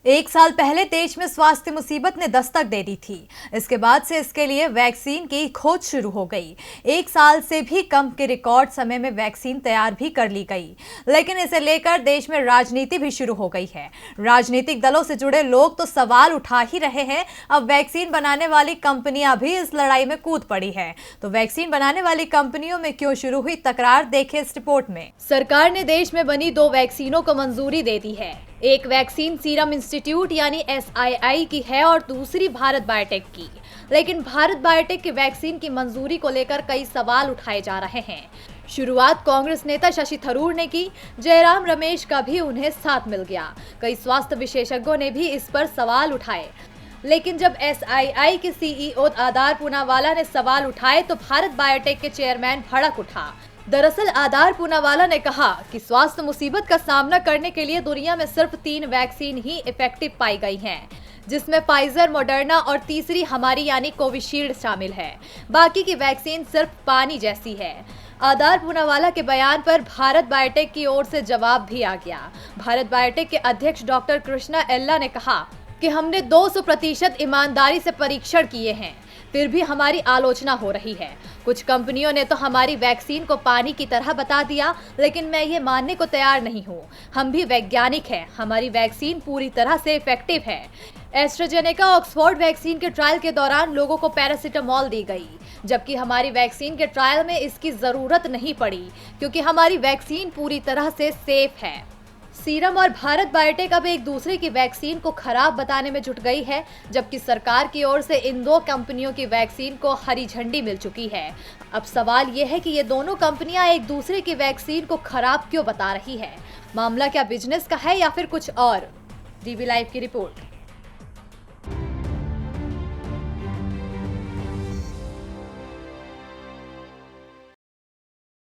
एक साल पहले देश में स्वास्थ्य मुसीबत ने दस्तक दे दी थी। इसके बाद से इसके लिए वैक्सीन की खोज शुरू हो गई। एक साल से भी कम के रिकॉर्ड समय में वैक्सीन तैयार भी कर ली गई, लेकिन इसे लेकर देश में राजनीति भी शुरू हो गई है। राजनीतिक दलों से जुड़े लोग तो सवाल उठा ही रहे हैं। अब वैक्सीन बनाने वाली कंपनियां भी इस लड़ाई में कूद पड़ी है। तो वैक्सीन बनाने वाली कंपनियों में क्यों शुरू हुई तकरार, देखें इस रिपोर्ट में। सरकार ने देश में बनी 2 वैक्सीनों को मंजूरी दे दी है। एक वैक्सीन सीरम इंस्टीट्यूट यानी SII की है और दूसरी भारत बायोटेक की। लेकिन भारत बायोटेक की वैक्सीन की मंजूरी को लेकर कई सवाल उठाए जा रहे हैं। शुरुआत कांग्रेस नेता शशि थरूर ने की, जयराम रमेश का भी उन्हें साथ मिल गया। कई स्वास्थ्य विशेषज्ञों ने भी इस पर सवाल उठाए। लेकिन जब SII के CEO आधार पूनावाला ने सवाल उठाए तो भारत बायोटेक के चेयरमैन भड़क उठा। दरअसल आधार पूनावाला ने कहा कि स्वास्थ्य मुसीबत का सामना करने के लिए दुनिया में सिर्फ 3 वैक्सीन ही इफेक्टिव पाई गई हैं, जिसमें फाइजर, मॉडर्ना और तीसरी हमारी यानी कोविशील्ड शामिल है। बाकी की वैक्सीन सिर्फ पानी जैसी है। आधार पूनावाला के बयान पर भारत बायोटेक की ओर से जवाब भी आ गया। भारत बायोटेक के अध्यक्ष डॉक्टर कृष्णा एल्ला ने कहा कि हमने 200% ईमानदारी से परीक्षण किए हैं, फिर भी हमारी आलोचना हो रही है। कुछ कंपनियों ने तो हमारी वैक्सीन को पानी की तरह बता दिया, लेकिन मैं ये मानने को तैयार नहीं हूँ। हम भी वैज्ञानिक हैं, हमारी वैक्सीन पूरी तरह से इफेक्टिव है। एस्ट्राजेनेका ऑक्सफोर्ड वैक्सीन के ट्रायल के दौरान लोगों को पैरासीटामोल दी गई, जबकि हमारी वैक्सीन के ट्रायल में इसकी जरूरत नहीं पड़ी, क्योंकि हमारी वैक्सीन पूरी तरह से सेफ है। सीरम और भारत बायोटेक अब एक दूसरे की वैक्सीन को खराब बताने में जुट गई है, जबकि सरकार की ओर से इन 2 कंपनियों की वैक्सीन को हरी झंडी मिल चुकी है। अब सवाल यह है कि ये दोनों कंपनियां एक दूसरे की वैक्सीन को खराब क्यों बता रही है। मामला क्या बिजनेस का है या फिर कुछ और? DB लाइव की रिपोर्ट।